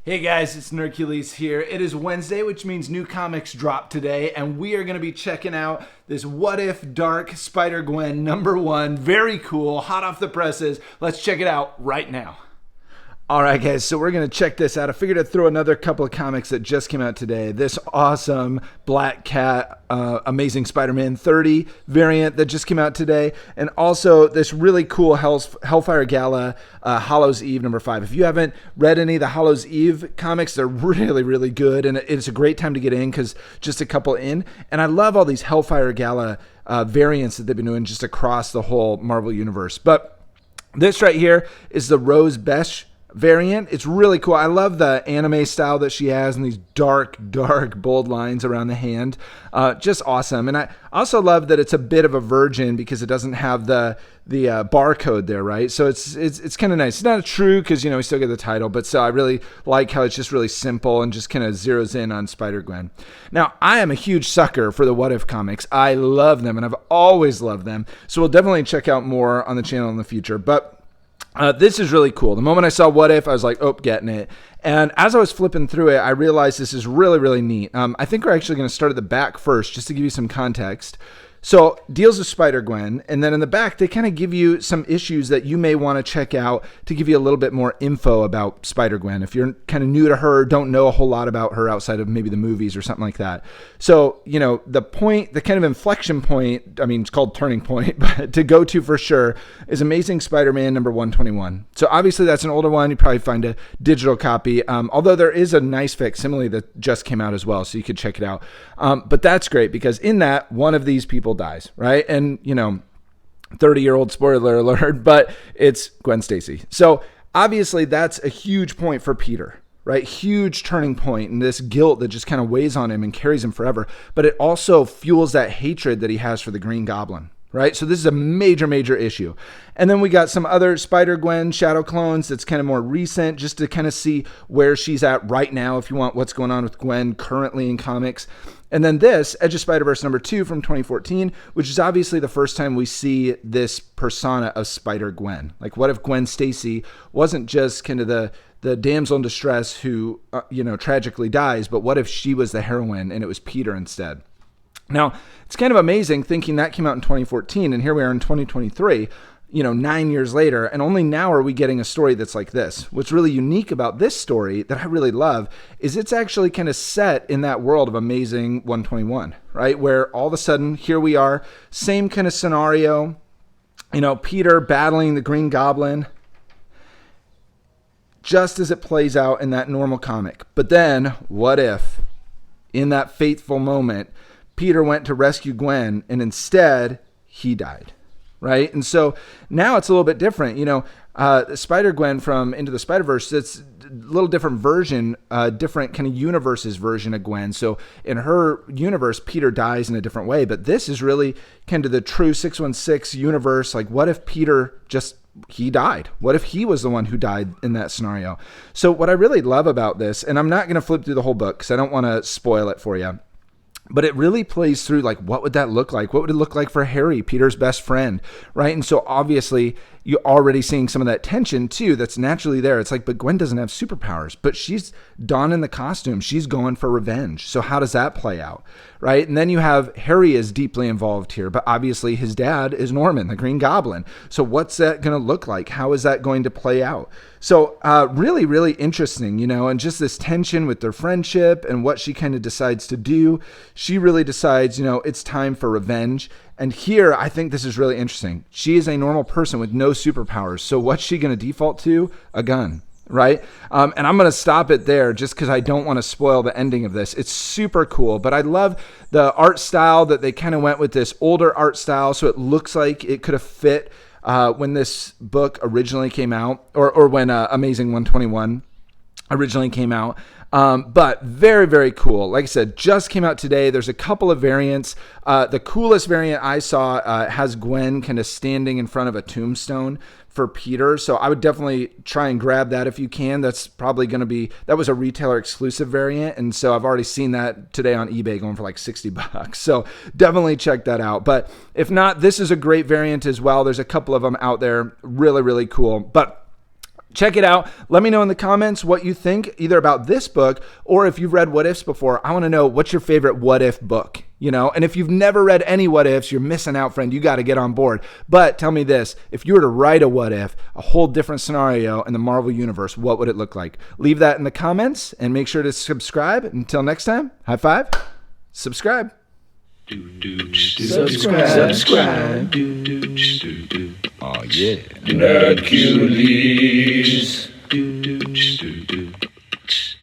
Hey guys, it's Nercules here. It is Wednesday, which means new comics drop today, and we are going to be checking out this What If Dark Spider-Gwen #1. Very cool, hot off the presses. Let's check it out right now. All right, guys, so we're going to check this out. I figured I'd throw another couple of comics that just came out today. This awesome Black Cat Amazing Spider-Man 30 variant that just came out today, and also this really cool Hellfire Gala Hallows Eve #5. If you haven't read any of the Hallows Eve comics, they're really, really good, and it's a great time to get in because just a couple in. And I love all these Hellfire Gala variants that they've been doing just across the whole Marvel universe. But this right here is the Rose Besh variant. It's really cool. I love the anime style that she has and these dark, bold lines around the hand. Just awesome. And I also love that it's a bit of a virgin because it doesn't have the barcode there, right? So it's kind of nice. It's not true because, we still get the title, but so I really like how it's just really simple and just kind of zeroes in on Spider-Gwen. Now, I am a huge sucker for the What If comics. I love them and I've always loved them. So we'll definitely check out more on the channel in the future. But this is really cool. The moment I saw What If, I was like, oh, getting it. And as I was flipping through it, I realized this is really, really neat. I think we're actually going to start at the back first, just to give you some context. So, deals with Spider-Gwen, and then in the back, they kind of give you some issues that you may want to check out to give you a little bit more info about Spider-Gwen. If you're kind of new to her, don't know a whole lot about her outside of maybe the movies or something like that. So, the kind of inflection point, it's called turning point, but to go to for sure, is Amazing Spider-Man #121. So, obviously, that's an older one. You probably find a digital copy, although there is a nice facsimile that just came out as well, so you could check it out. But that's great because in that, one of these people dies, right? And 30-year-old spoiler alert, but it's Gwen Stacy. So obviously that's a huge point for Peter, right? Huge turning point, and this guilt that just kind of weighs on him and carries him forever. But it also fuels that hatred that he has for the Green Goblin, right? So this is a major, major issue. And then we got some other Spider-Gwen shadow clones that's kind of more recent, just to kind of see where she's at right now, if you want what's going on with Gwen currently in comics. And then this, Edge of Spider-Verse #2 from 2014, which is obviously the first time we see this persona of Spider-Gwen. Like, what if Gwen Stacy wasn't just kind of the damsel in distress who, tragically dies, but what if she was the heroine and it was Peter instead? Now, it's kind of amazing thinking that came out in 2014, and here we are in 2023, 9 years later, and only now are we getting a story that's like this. What's really unique about this story that I really love is it's actually kind of set in that world of Amazing 121, right? Where all of a sudden, here we are, same kind of scenario, Peter battling the Green Goblin, just as it plays out in that normal comic. But then, what if, in that fateful moment, Peter went to rescue Gwen, and instead, he died, right? And so now it's a little bit different. Spider-Gwen from Into the Spider-Verse, it's a little different version, different kind of universe's version of Gwen. So in her universe, Peter dies in a different way, but this is really kind of the true 616 universe. Like, what if Peter he died? What if he was the one who died in that scenario? So what I really love about this, and I'm not going to flip through the whole book because I don't want to spoil it for you, but it really plays through, like, what would that look like? What would it look like for Harry, Peter's best friend, right? And so obviously you're already seeing some of that tension too that's naturally there. It's like, but Gwen doesn't have superpowers, but she's donning the costume. She's going for revenge. So how does that play out, right? And then you have Harry is deeply involved here, but obviously his dad is Norman, the Green Goblin. So what's that going to look like? How is that going to play out? So really, really interesting, and just this tension with their friendship and what she kind of decides to do. She really decides, it's time for revenge. And here, I think this is really interesting. She is a normal person with no superpowers. So what's she going to default to? A gun, right? And I'm going to stop it there just because I don't want to spoil the ending of this. It's super cool, but I love the art style that they kind of went with, this older art style. So it looks like it could have fit when this book originally came out, or when Amazing 121 originally came out. But very, very cool. Like I said, just came out today. There's a couple of variants. The coolest variant I saw has Gwen kind of standing in front of a tombstone for Peter. So I would definitely try and grab that if you can. That's probably going to be, that was a retailer exclusive variant. And so I've already seen that today on eBay going for like $60. So definitely check that out. But if not, this is a great variant as well. There's a couple of them out there. Really, really cool. But Check it out. Let me know in the comments what you think, either about this book or if you've read What Ifs before. I want to know what's your favorite What If book, And if you've never read any What Ifs, you're missing out, friend. You got to get on board. But tell me this, if you were to write a What If, a whole different scenario in the Marvel Universe, what would it look like? Leave that in the comments and make sure to subscribe. Until next time, high five, subscribe. Subscribe. Oh, yeah. Hercules.